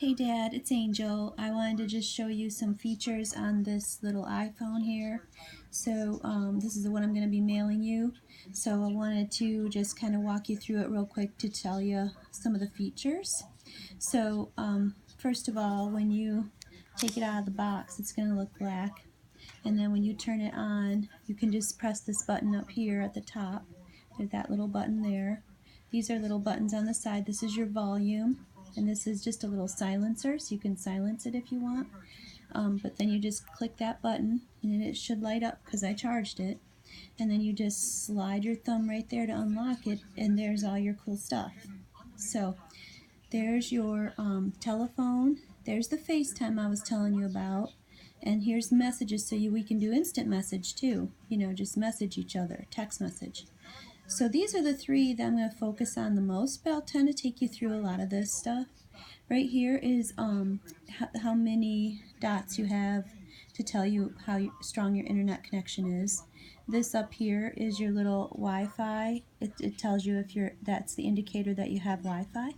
Hey Dad, it's Angel. I wanted to just show you some features on this little iPhone here. So this is the one I'm going to be mailing you. So I wanted to just kind of walk you through it real quick to tell you some of the features. So first of all, when you take it out of the box, it's going to look black. And then when you turn it on, you can just press this button up here at the top. There's that little button there. These are little buttons on the side. This is your volume, and this is just a little silencer, so you can silence it if you want. But then you just click that button, and it should light up because I charged it. And then you just slide your thumb right there to unlock it, and there's all your cool stuff. So there's your telephone. There's the FaceTime I was telling you about. And here's messages, so we can do instant message too. Just message each other, text message. So these are the three that I'm going to focus on the most, but I'll tend to take you through a lot of this stuff. Right here is how many dots you have to tell you how strong your internet connection is. This up here is your little Wi-Fi. It tells you if that's the indicator that you have Wi-Fi.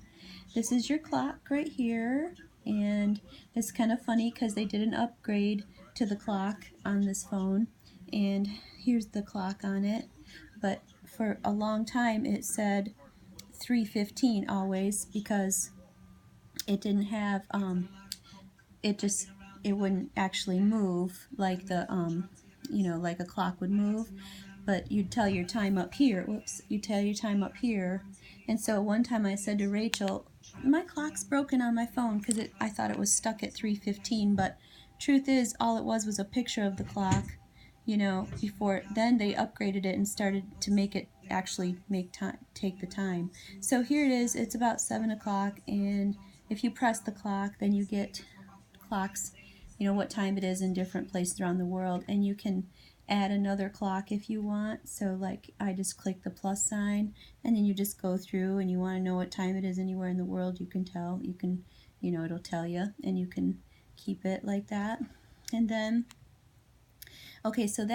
This is your clock right here, and it's kind of funny because they did an upgrade to the clock on this phone, and here's the clock on it. But for a long time it said 3:15 always, because it didn't have it wouldn't actually move like the like a clock would move, but you'd tell your time up here. You tell your time up here. And so one time I said to Rachel, my clock's broken on my phone, because I thought it was stuck at 3:15, but truth is all it was a picture of the clock. Before then they upgraded it and started to make it actually take the time. So here it is. It's about 7 o'clock, and if you press the clock, then you get clocks, what time it is in different places around the world, and you can add another clock if you want. So like I just click the plus sign, and then you just go through, and you want to know what time it is anywhere in the world, you can tell. It'll tell you, and you can keep it like that. And then okay, so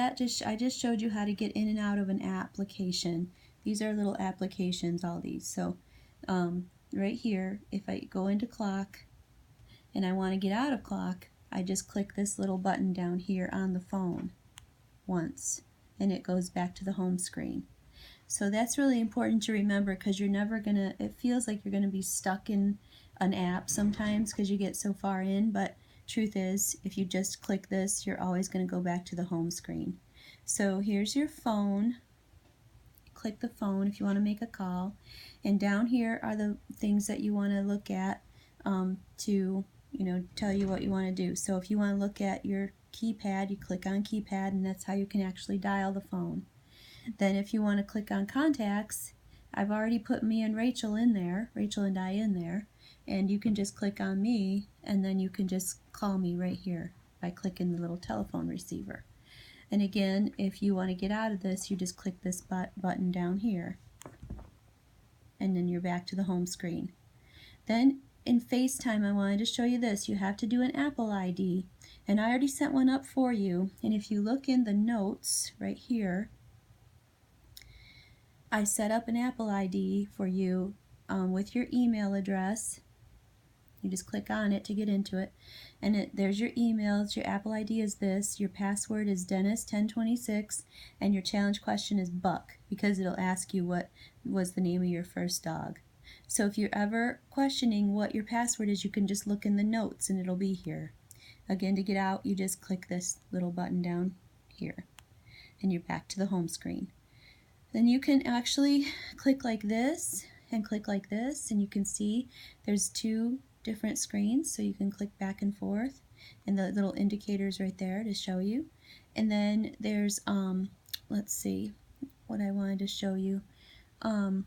I just showed you how to get in and out of an application. These are little applications, all these. So right here, if I go into clock and I want to get out of clock, I just click this little button down here on the phone once, and it goes back to the home screen. So that's really important to remember, because you're never gonna, it feels like you're gonna be stuck in an app sometimes because you get so far in, but truth is, if you just click this, you're always going to go back to the home screen. So here's your phone. Click the phone if you want to make a call, and down here are the things that you want to look at to tell you what you want to do. So if you want to look at your keypad, you click on keypad, and that's how you can actually dial the phone. Then if you want to click on contacts, I've already put me and Rachel in there, Rachel and I in there, and you can just click on me, and then you can just call me right here by clicking the little telephone receiver. And again, if you want to get out of this, you just click this button down here, and then you're back to the home screen. Then in FaceTime, I wanted to show you this. You have to do an Apple ID, and I already set one up for you. And if you look in the notes right here, I set up an Apple ID for you with your email address. You just click on it to get into it, and there's your email. Your Apple ID is this. Your password is Dennis1026, and your challenge question is Buck, because it'll ask you what was the name of your first dog. So if you're ever questioning what your password is, you can just look in the notes, and it'll be here. Again, to get out, you just click this little button down here, and you're back to the home screen. Then you can actually click like this and click like this, and you can see there's two different screens, so you can click back and forth, and the little indicators right there to show you. And then there's let's see what I wanted to show you. You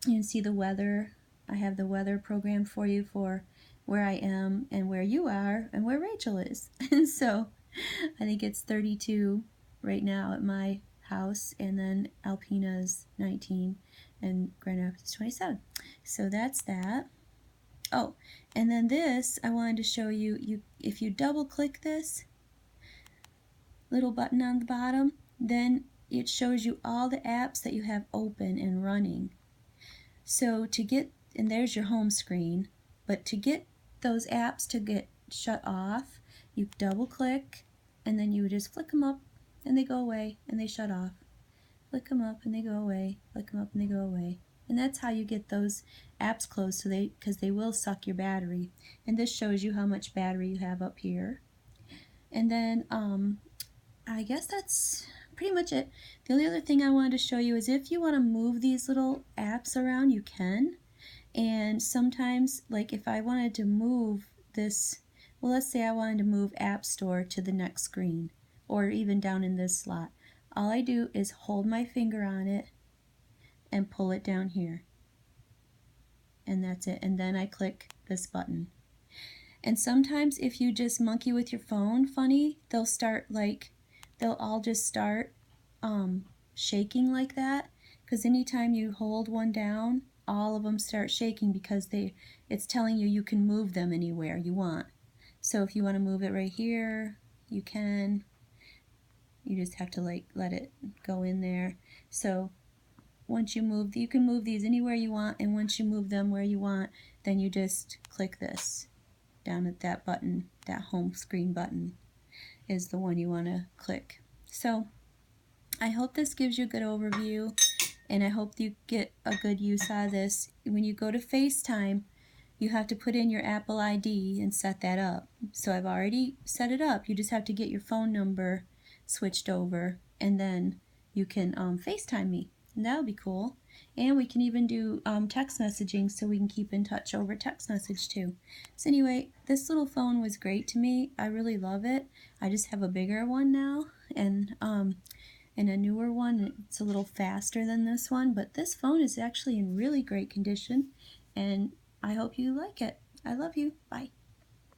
can see the weather. I have the weather program for you for where I am and where you are and where Rachel is. And so I think it's 32 right now at my house, and then Alpina's 19 and Grand Rapids is 27. So that's that. Oh, and then this, I wanted to show you, if you double click this little button on the bottom, then it shows you all the apps that you have open and running. So to get, and there's your home screen, But to get those apps to get shut off, you double click and then you just flick them up and they go away and they shut off. Flick them up and they go away. Flick them up and they go away. And that's how you get those apps closed, so because they will suck your battery. And this shows you how much battery you have up here. And then I guess that's pretty much it. The only other thing I wanted to show you is if you want to move these little apps around, you can. And sometimes, like if I wanted to move this, well, let's say I wanted to move App Store to the next screen, or even down in this slot. All I do is hold my finger on it and pull it down here. And that's it. And then I click this button. And sometimes if you just monkey with your phone funny, they'll all just start shaking like that. Because anytime you hold one down, all of them start shaking because it's telling you can move them anywhere you want. So if you want to move it right here, you can. You just have to let it go in there. So once you move, you can move these anywhere you want, and once you move them where you want, then you just click this down at that button. That home screen button is the one you want to click. So I hope this gives you a good overview, and I hope you get a good use out of this. When you go to FaceTime, you have to put in your Apple ID and set that up. So I've already set it up. You just have to get your phone number switched over, and then you can FaceTime me. And that'll be cool. And we can even do text messaging, so we can keep in touch over text message too. So anyway, this little phone was great to me. I really love it. I just have a bigger one now, and a newer one. It's a little faster than this one, but this phone is actually in really great condition, and I hope you like it. I love you. Bye.